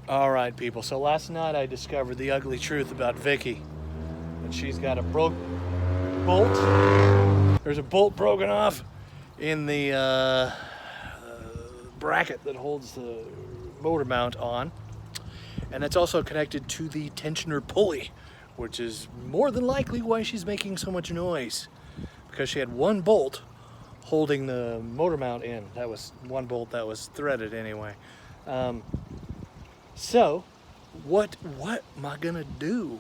All right, people. So last night I discovered the ugly truth about Vicky. And she's got a broke bolt. There's a bolt broken off in the bracket that holds the motor mount on. And it's also connected to the tensioner pulley, which is more than likely why she's making so much noise. Because she had one bolt holding the motor mount in. That was one bolt that was threaded anyway. So, what am I gonna do?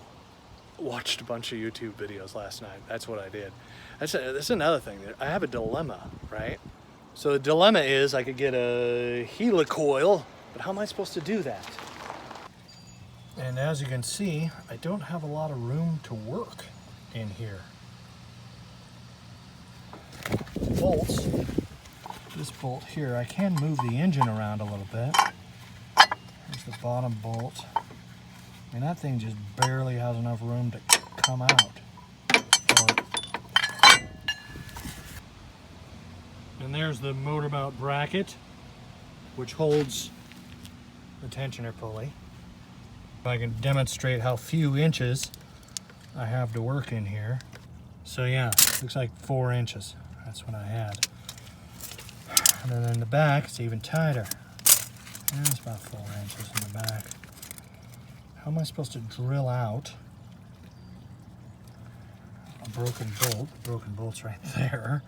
Watched a bunch of YouTube videos last night. That's what I did. That's another thing. I have a dilemma, right? So the dilemma is I could get a helicoil, but how am I supposed to do that? And as you can see, I don't have a lot of room to work in here. Bolts, this bolt here, I can move the engine around a little bit. Here's the bottom bolt. I mean, that thing just barely has enough room to come out. And there's the motor mount bracket, which holds the tensioner pulley. If I can demonstrate how few inches I have to work in here. So yeah, looks like 4 inches. That's what I had. And then in the back, it's even tighter. It's about 4 inches in the back. How am I supposed to drill out a broken bolt? The broken bolt's right there.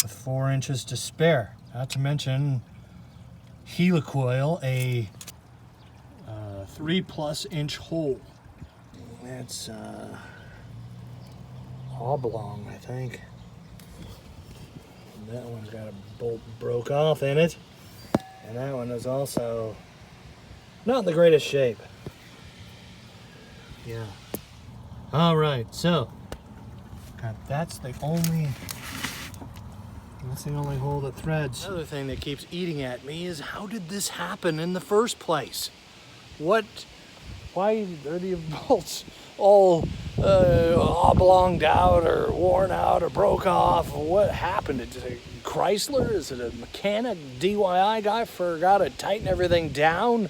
With 4 inches to spare. Not to mention helicoil, a 3+ inch hole. That's oblong, I think. And that one's got a bolt broke off in it. And that one is also not in the greatest shape. Yeah. All right, so that's the only hole that threads. Another thing that keeps eating at me is how did this happen in the first place? Why are the bolts all oblonged out or worn out or broke off? What happened? Is it a Chrysler? Is it a mechanic DIY guy forgot to tighten everything down?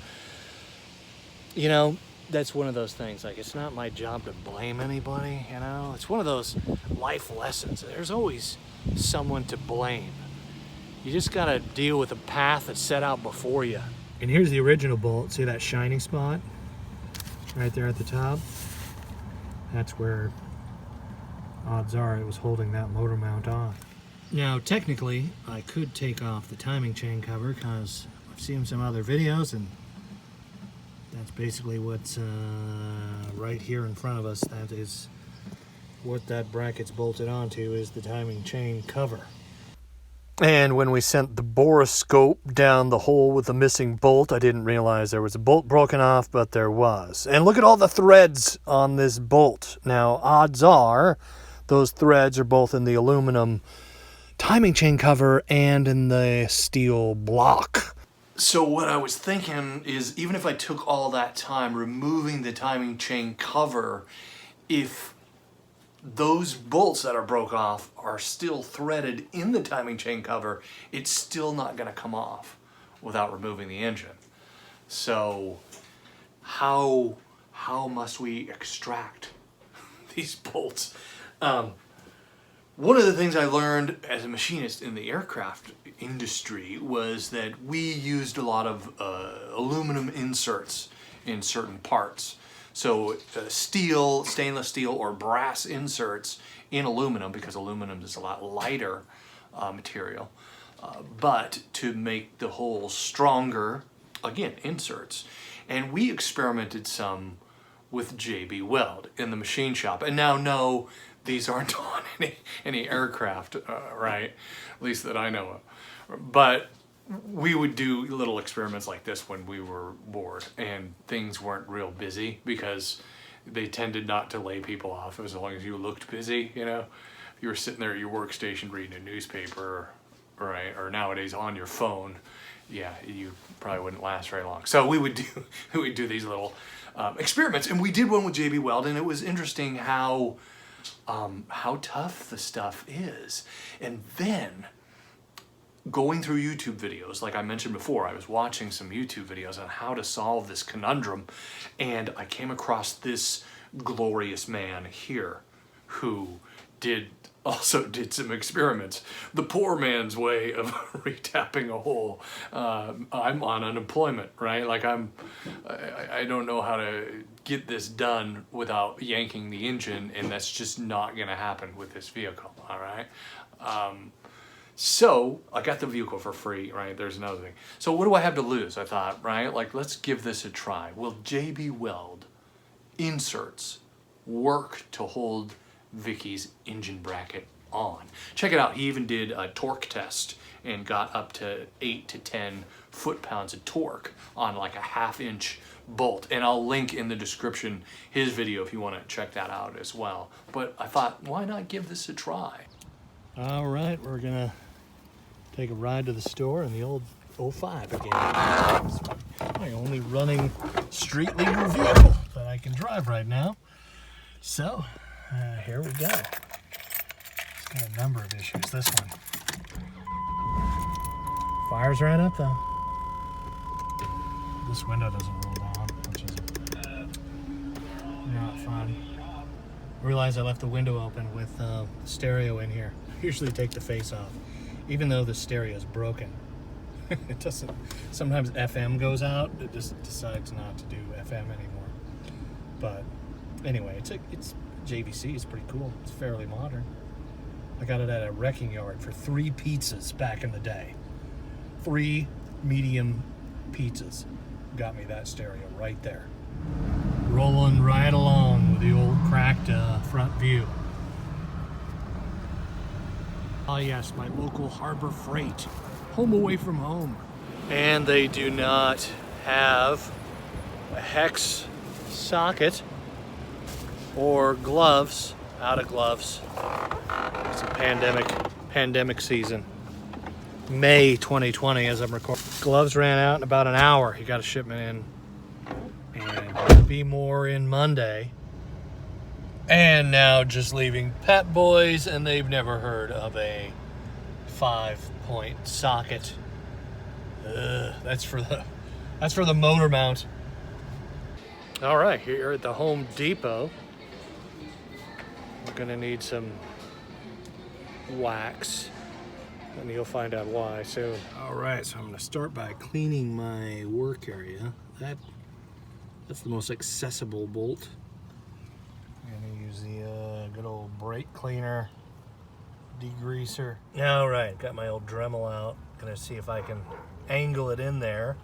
You know, that's one of those things. Like, it's not my job to blame anybody, you know? It's one of those life lessons. There's always someone to blame. You just gotta deal with the path that's set out before you. And here's the original bolt. See that shining spot? Right there at the top? That's where odds are it was holding that motor mount on. Now, technically, I could take off the timing chain cover because I've seen some other videos and that's basically what's right here in front of us. That is what that bracket's bolted onto, is the timing chain cover. And when we sent the borescope down the hole with the missing bolt, I didn't realize there was a bolt broken off, but there was. And look at all the threads on this bolt. Now, odds are those threads are both in the aluminum timing chain cover and in the steel block. So what I was thinking is, even if I took all that time removing the timing chain cover, if those bolts that are broke off are still threaded in the timing chain cover, it's still not going to come off without removing the engine. So how must we extract these bolts? One of the things I learned as a machinist in the aircraft industry was that we used a lot of aluminum inserts in certain parts. So steel, stainless steel, or brass inserts in aluminum, because aluminum is a lot lighter material. But to make the hole stronger, again, inserts. And we experimented some with JB Weld in the machine shop. And now, no, these aren't on any aircraft, right? At least that I know of. But we would do little experiments like this when we were bored and things weren't real busy, because they tended not to lay people off as long as you looked busy, you know? If you were sitting there at your workstation reading a newspaper, right, or nowadays on your phone, yeah, you probably wouldn't last very long. So we would do these little experiments, and we did one with JB Weld, and it was interesting how tough the stuff is. And then going through YouTube videos, like I mentioned before, I was watching some YouTube videos on how to solve this conundrum, and I came across this glorious man here who also did some experiments. The poor man's way of retapping a hole. I'm on unemployment, right? Like I don't know how to get this done without yanking the engine, and that's just not gonna happen with this vehicle, all right? So I got the vehicle for free, right? There's another thing. So what do I have to lose? I thought, right? Like, let's give this a try. Well, JB Weld inserts work to hold Vicky's engine bracket on. Check it out. He even did a torque test and got up to 8 to 10 foot-pounds of torque on like a 1/2 inch bolt. And I'll link in the description his video if you want to check that out as well. But I thought, why not give this a try? All right, we're gonna take a ride to the store in the old 05 again. It's my only running street legal vehicle that I can drive right now. So, here we go. It's got a number of issues, this one. Fires right up though. This window doesn't roll down, which is not fun. I realized I left the window open with the stereo in here. I usually take the face off, even though the stereo is broken. It doesn't, sometimes FM goes out, it just decides not to do FM anymore. But anyway, it's JVC, it's pretty cool. It's fairly modern. I got it at a wrecking yard for 3 pizzas back in the day. 3 medium pizzas got me that stereo right there. Rolling right along with the old cracked front view. Oh yes, my local Harbor Freight, home away from home. And they do not have a hex socket or gloves, out of gloves. It's a pandemic season. May 2020 as I'm recording. Gloves ran out in about an hour. He got a shipment in. And there'll be more in Monday. And now just leaving Pep Boys, and they've never heard of a 5-point socket. That's for the motor mount. All right, here at the Home Depot, we're gonna need some wax, and you'll find out why soon. All right, so I'm gonna start by cleaning my work area. That's the most accessible bolt. I'm gonna use the good old brake cleaner, degreaser. All right, got my old Dremel out. Gonna see if I can angle it in there.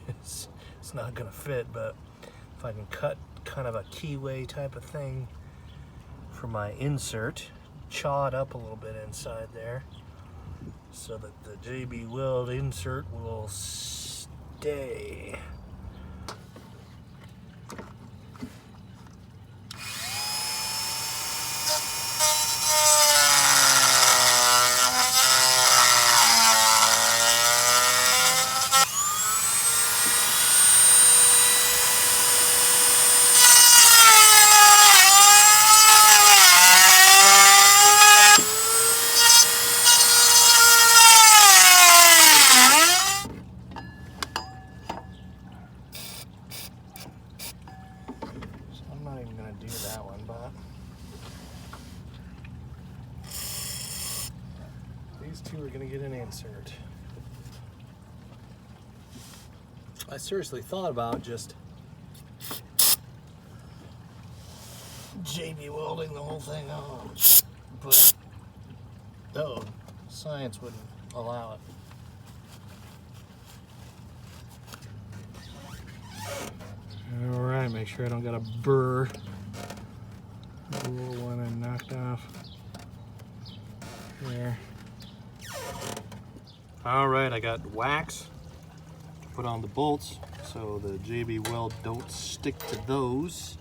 It's not gonna fit, but if I can cut kind of a keyway type of thing for my insert, chaw it up a little bit inside there so that the JB Weld insert will stay. These two are gonna get an insert. I seriously thought about just JB welding the whole thing on, but no, science wouldn't allow it. All right, make sure I don't got a burr. A little one I knocked off there. All right, I got wax to put on the bolts so the JB Weld don't stick to those.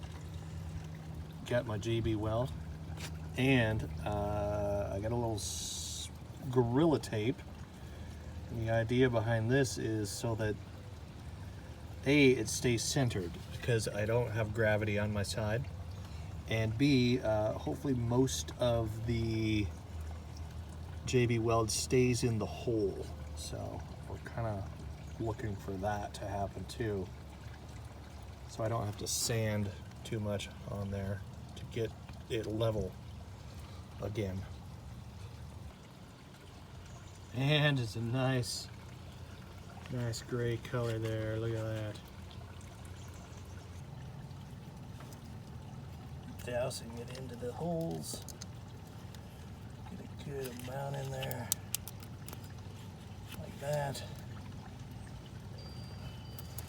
Got my JB Weld, and I got a little Gorilla tape. And the idea behind this is so that A, it stays centered because I don't have gravity on my side, and B, hopefully most of the JB Weld stays in the hole. So we're kind of looking for that to happen too. So I don't have to sand too much on there to get it level again. And it's a nice gray color there. Look at that. Dousing it into the holes. Get a good amount in there. Like that.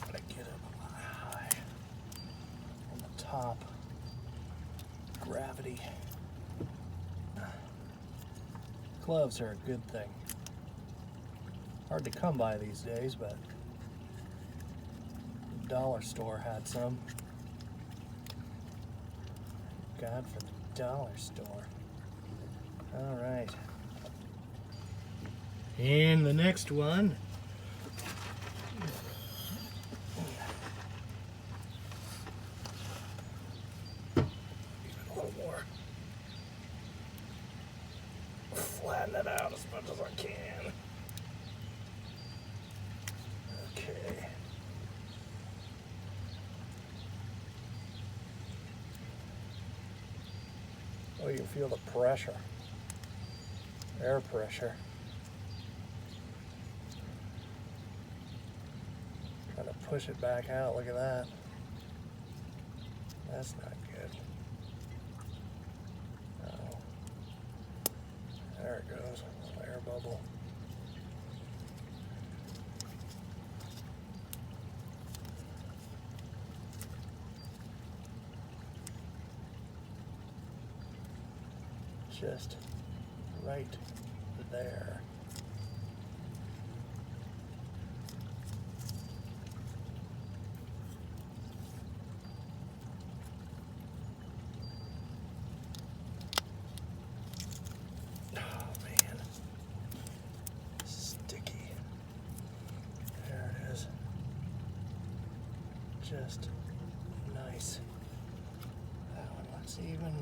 Gotta get it high on the top. Gravity. Gloves are a good thing. Hard to come by these days, but the dollar store had some. God for the dollar store. All right. And the next one. Even a little more. Flatten it out as much as I can. Okay. Oh, you can feel the pressure. Air pressure. Trying to push it back out. Look at that. That's not good. Oh. There it goes. Little air bubble. Just right there. Oh man, sticky. There it is. Just nice. That one looks even.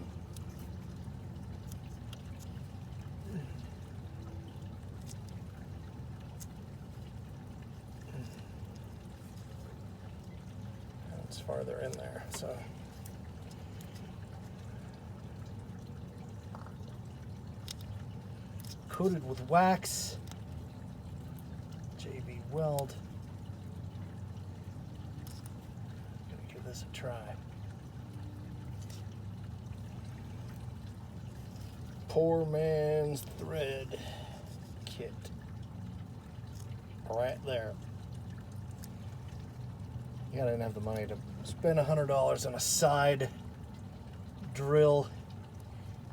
It's farther in there, so. Coated with wax. JB Weld. Gonna give this a try. Poor man's thread kit. Right there. Yeah, I didn't have the money to spend $100 on a side drill.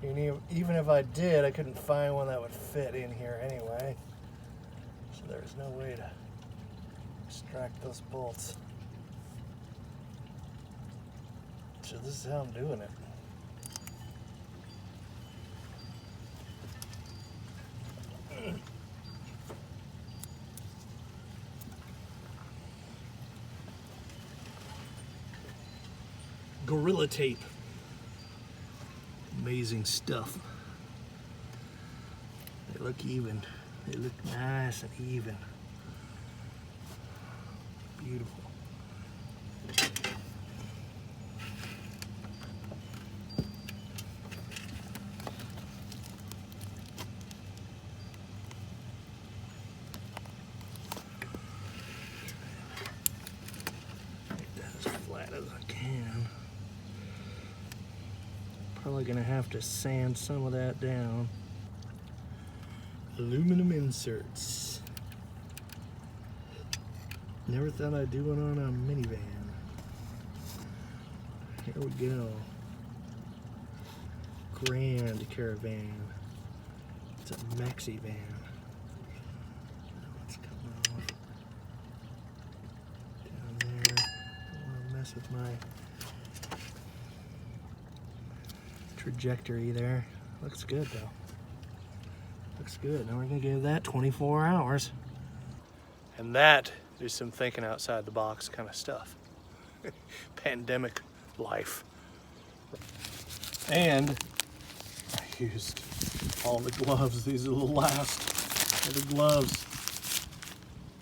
And even if I did, I couldn't find one that would fit in here anyway. So there's no way to extract those bolts. So this is how I'm doing it. Gorilla tape. Amazing stuff. They look even. They look nice and even. Beautiful. Make that as flat as I can. Probably gonna have to sand some of that down. Aluminum inserts. Never thought I'd do one on a minivan. Here we go. Grand Caravan. It's a maxi van. Let's come off. Down there. Don't want to mess with my trajectory there. Looks good though. Looks good. Now we're gonna give that 24 hours. And that is some thinking outside the box kind of stuff. Pandemic life. And used all the gloves. These are the last of the gloves.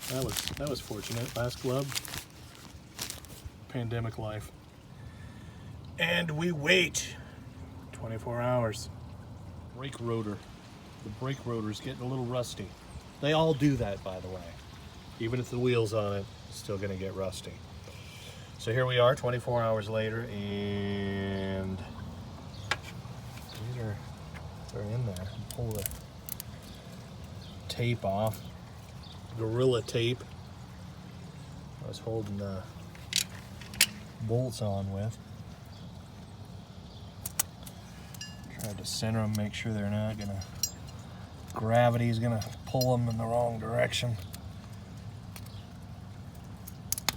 That was fortunate. Last glove. Pandemic life. And we wait 24 hours. Brake rotor. The brake rotor's getting a little rusty. They all do that, by the way. Even if the wheel's on it, it's still gonna get rusty. So here we are 24 hours later, and they're in there. Pull the tape off. Gorilla tape. I was holding the bolts on with. Tried to center them, make sure they're not gonna, gravity's gonna pull them in the wrong direction.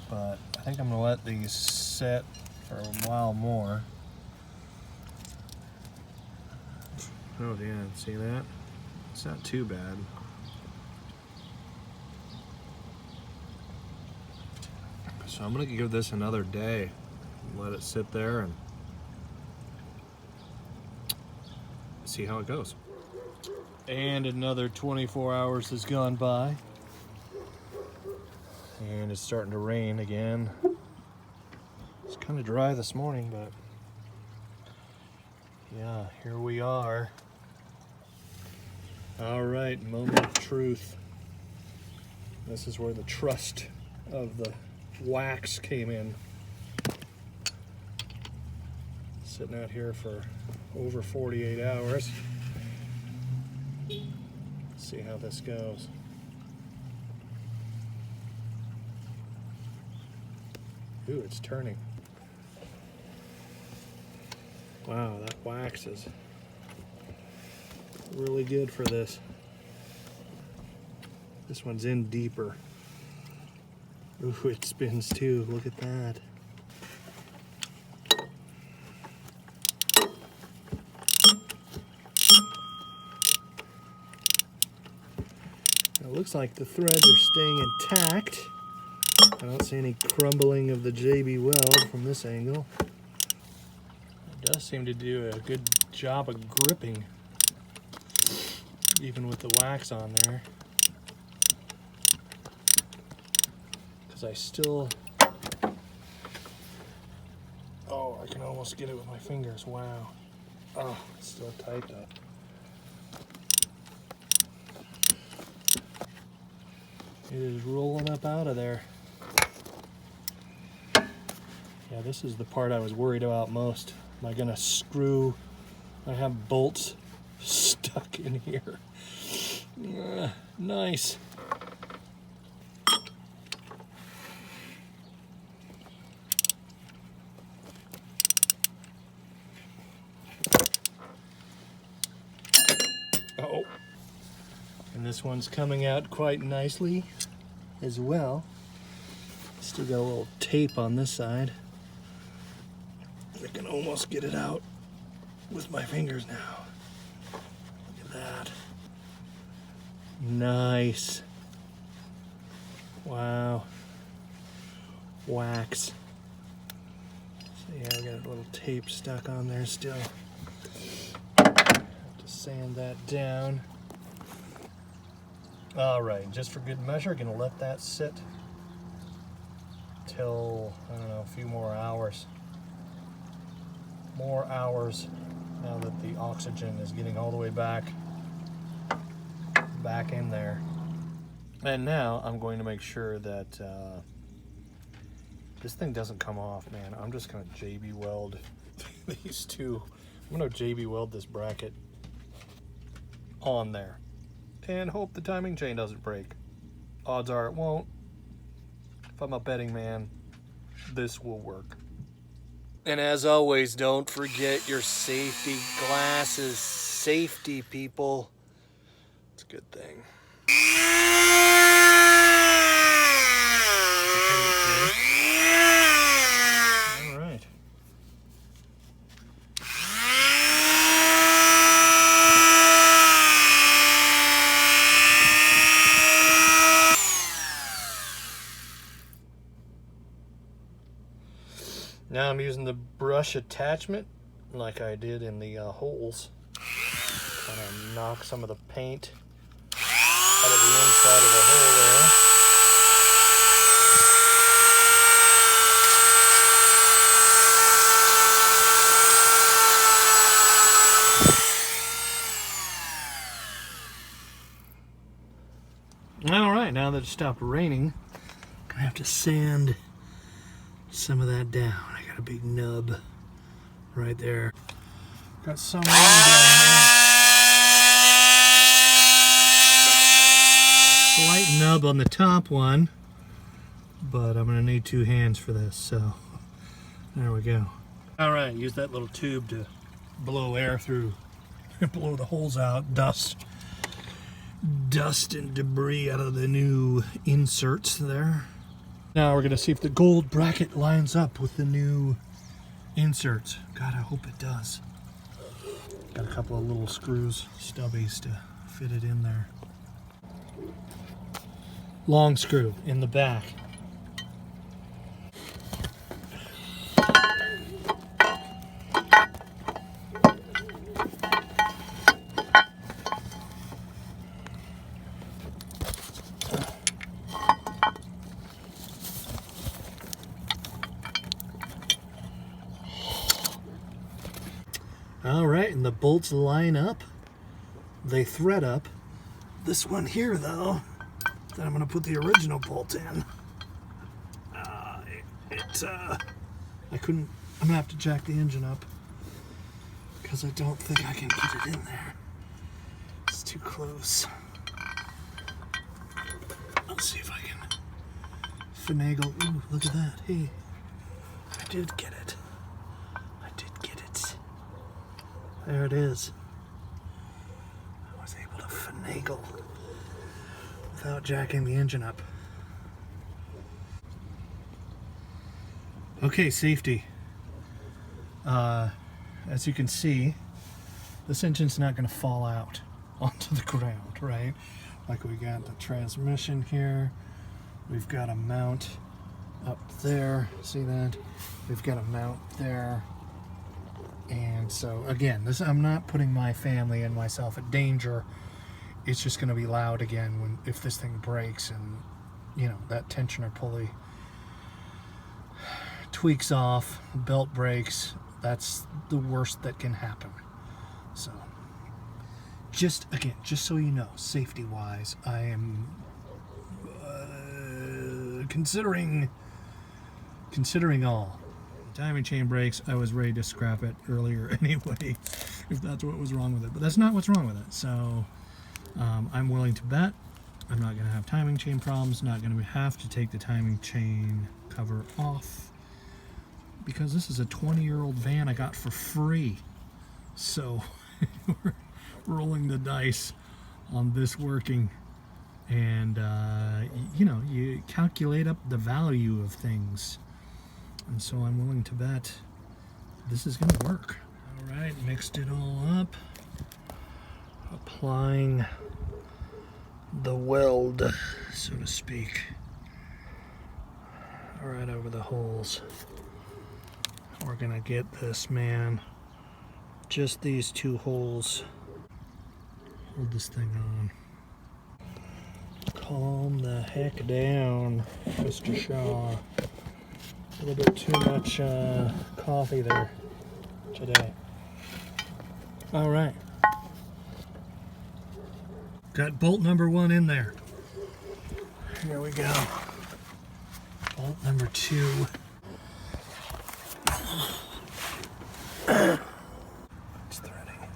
But I think I'm gonna let these set for a while more. Oh yeah, see that? It's not too bad. So I'm gonna give this another day. Let it sit there and see how it goes. And another 24 hours has gone by. And it's starting to rain again. It's kind of dry this morning, but yeah, here we are. All right, moment of truth. This is where the trust of the wax came in. Sitting out here for over 48 hours. Let's see how this goes. Ooh, it's turning. Wow, that wax is really good for this. This one's in deeper. Ooh, it spins too. Look at that. It looks like the threads are staying intact. I don't see any crumbling of the JB Weld from this angle. It does seem to do a good job of gripping, even with the wax on there. Because I still... Oh, I can almost get it with my fingers. Wow. Oh, it's still tight though. It is rolling up out of there. Yeah, this is the part I was worried about most. Am I gonna screw? I have bolts stuck in here. Nice. Oh. And this one's coming out quite nicely as well. Still got a little tape on this side. I can almost get it out with my fingers now. Look at that. Nice. Wow. Wax. So yeah, I got a little tape stuck on there still. Have to sand that down. All right, just for good measure, gonna let that sit till, I don't know, a few more hours. More hours now that the oxygen is getting all the way back in there. And now I'm going to make sure that this thing doesn't come off, man. I'm just gonna JB Weld these two. I'm gonna JB Weld this bracket on there and hope the timing chain doesn't break. Odds are it won't. If I'm a betting man, this will work. And as always, don't forget your safety glasses. Safety, people. It's a good thing. All right. Now I'm using the brush attachment like I did in the holes. Gonna knock some of the paint out of the inside of the hole there. All right, now that it stopped raining, I'm gonna have to sand some of that down. I got a big nub right there. Got some down here. Slight nub on the top one, but I'm gonna need 2 hands for this, so there we go. All right, use that little tube to blow air through, blow the holes out, dust and debris out of the new inserts there. Now we're gonna see if the gold bracket lines up with the new inserts. God, I hope it does. Got a couple of little screws, stubbies to fit it in there. Long screw in the back. All right, and the bolts line up. They thread up. This one here, though, that I'm going to put the original bolt in. I couldn't. I'm going to have to jack the engine up because I don't think I can get it in there. It's too close. Let's see if I can finagle. Ooh, look at that. Hey, I did get it. There it is. I was able to finagle without jacking the engine up. Okay, safety. As you can see, this engine's not going to fall out onto the ground, right? Like we got the transmission here. We've got a mount up there. See that? We've got a mount there. And so again, I'm not putting my family and myself at danger. It's just going to be loud again if this thing breaks and, you know, that tensioner pulley tweaks off, belt breaks. That's the worst that can happen. So just so you know, safety wise, I am considering all. Timing chain breaks, I was ready to scrap it earlier anyway, if that's what was wrong with it. But that's not what's wrong with it. So I'm willing to bet I'm not going to have timing chain problems, not going to have to take the timing chain cover off, because this is a 20-year-old van I got for free. So we're rolling the dice on this working. And, you know, you calculate up the value of things. And so I'm willing to bet this is going to work. All right, mixed it all up. Applying the weld, so to speak, right over the holes. We're going to get this, man. Just these 2 holes. Hold this thing on. Calm the heck down, Mr. Shaw. A little bit too much coffee there today. All right. Got bolt number 1 in there. Here we go. Bolt number 2. It's threading.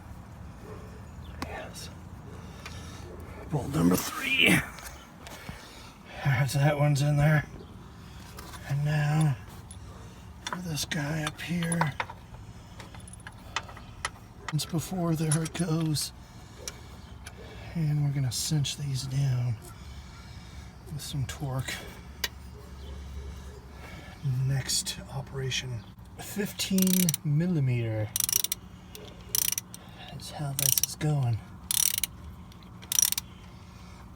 Yes. Bolt number 3. There's that one's in there. And now for this guy up here. Once before, there it goes. And we're going to cinch these down with some torque. Next operation, 15 millimeter. That's how this is going.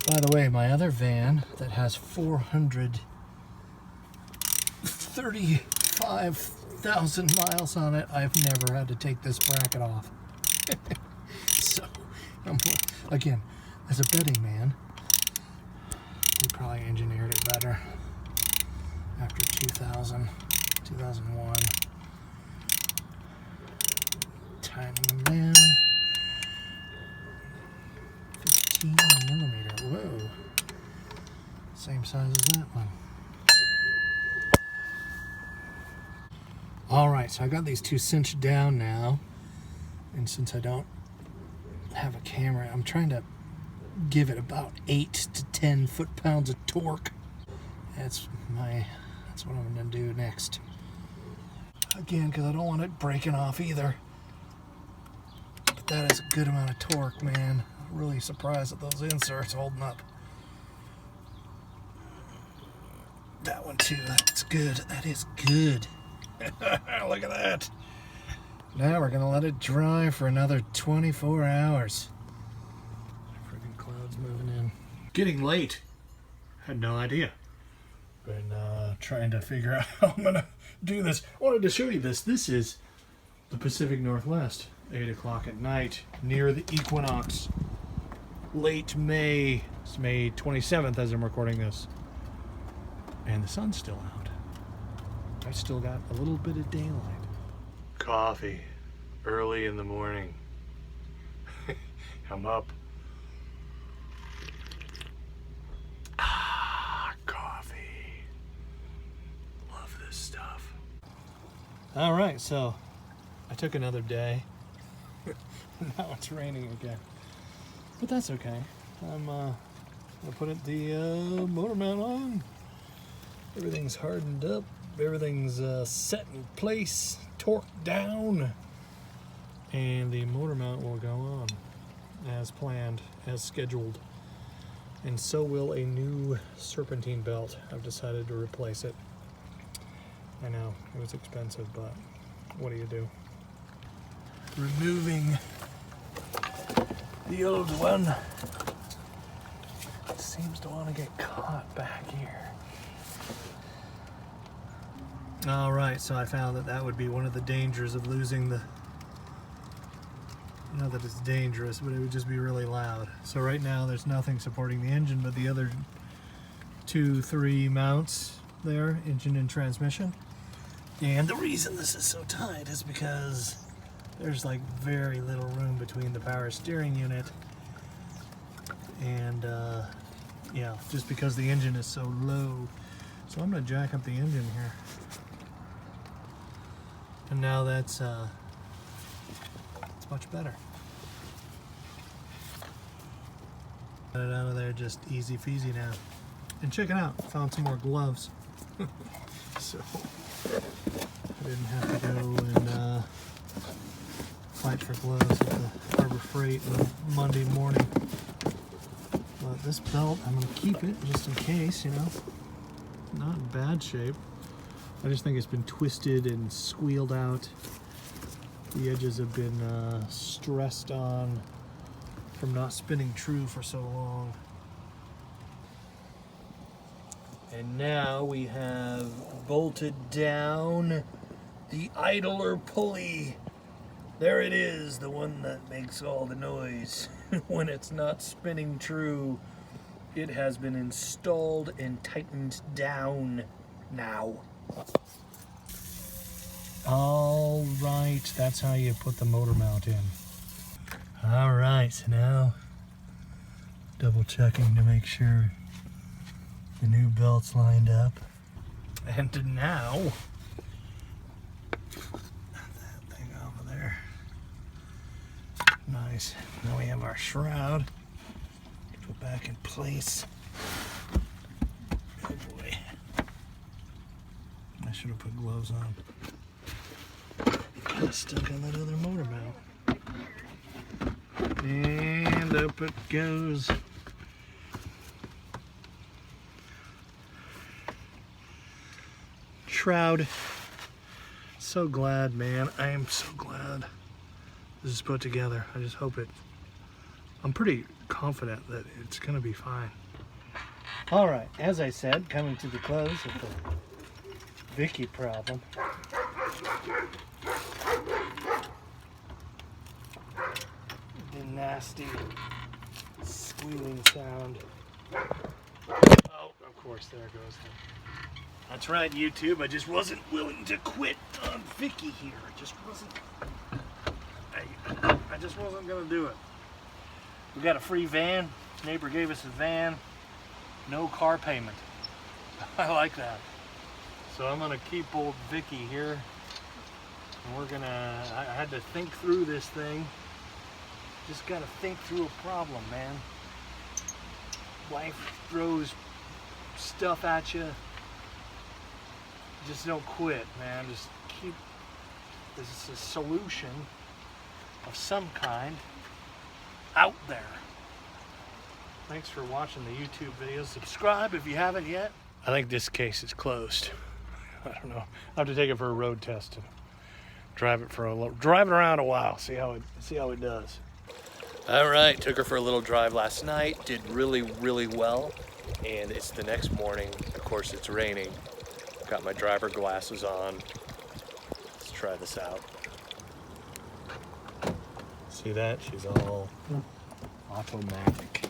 By the way, my other van that has 435,000 miles on it, I've never had to take this bracket off. So Again, as a betting man, we probably engineered it better after 2000, 2001. Tightening them down. 15 millimeter. Whoa. Same size as that one. Alright, so I got these two cinched down now. And since I don't have a camera, I'm trying to give it about 8 to 10 foot-pounds of torque. That's what I'm going to do next. Again, because I don't want it breaking off either. But that is a good amount of torque, man. I'm really surprised at those inserts holding up. That one too, that's good. That is good. Look at that. Now we're going to let it dry for another 24 hours. Freaking clouds moving in. Getting late. Had no idea. Been trying to figure out how I'm going to do this. I wanted to show you this. This is the Pacific Northwest. 8 o'clock at night near the equinox. Late May. It's May 27th as I'm recording this. And the sun's still out. I still got a little bit of daylight. Coffee. Early in the morning. I'm up. Coffee. Love this stuff. Alright, so I took another day. Now it's raining again. But that's okay. I'm gonna put the motor mount on. Everything's hardened up. Everything's set in place, torqued down, and the motor mount will go on as planned, as scheduled. And so will a new serpentine belt. I've decided to replace it. I know, it was expensive, but what do you do? Removing the old one. It seems to want to get caught back here. Alright, so I found that would be one of the dangers of losing the... Not that it's dangerous, but it would just be really loud. So right now there's nothing supporting the engine but the other 2-3 mounts there, engine and transmission. And the reason this is so tight is because there's like very little room between the power steering unit and yeah, just because the engine is so low. So I'm going to jack up the engine here. And now that's it's much better. Got it out of there just easy peasy now. And check it out, found some more gloves. So I didn't have to go and fight for gloves at the Harbor Freight on Monday morning. But this belt, I'm going to keep it just in case, you know. Not in bad shape. I just think it's been twisted and squealed out. The edges have been stressed on from not spinning true for so long. And now we have bolted down the idler pulley. There it is, the one that makes all the noise when it's not spinning true. It has been installed and tightened down now. All right, that's how you put the motor mount in. All right, so now double checking to make sure the new belt's lined up. And now, that thing over there. Nice. Now we have our shroud. Put back in place. Oh boy. I should have put gloves on. I still got that other motor mount. And up it goes. Shroud. So glad, man. I am so glad this is put together. I just hope it... I'm pretty confident that it's going to be fine. Alright, as I said, coming to the close of the Vicky problem. and nasty squealing sound. Oh, of course, there it goes. That's right, YouTube. I just wasn't willing to quit on Vicky here. I just wasn't. I just wasn't gonna do it. We got a free van. Neighbor gave us a van. No car payment. I like that. So I'm gonna keep old Vicky here, and we're gonna. I had to think through this thing. Just gotta think through a problem, man. Life throws stuff at you. Just don't quit, man. Just keep. This is a solution of some kind out there. Thanks for watching the YouTube video. Subscribe if you haven't yet. I think this case is closed. I don't know. I'll have to take it for a road test and drive it around a while. See how it does. All right, took her for a little drive last night. Did really, really well. And it's the next morning. Of course, it's raining. Got my driver glasses on. Let's try this out. See that? She's all automatic.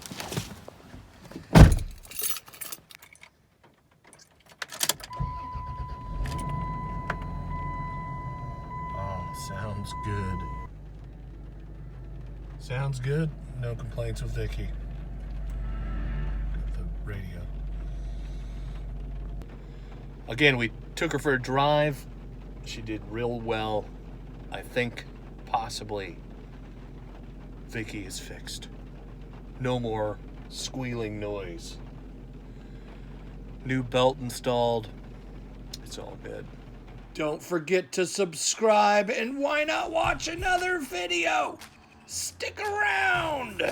Oh, sounds good. Sounds good. No complaints with Vicky. Got the radio. Again, we took her for a drive. She did real well. I think possibly Vicky is fixed. No more squealing noise. New belt installed. It's all good. Don't forget to subscribe, and why not watch another video? Stick around!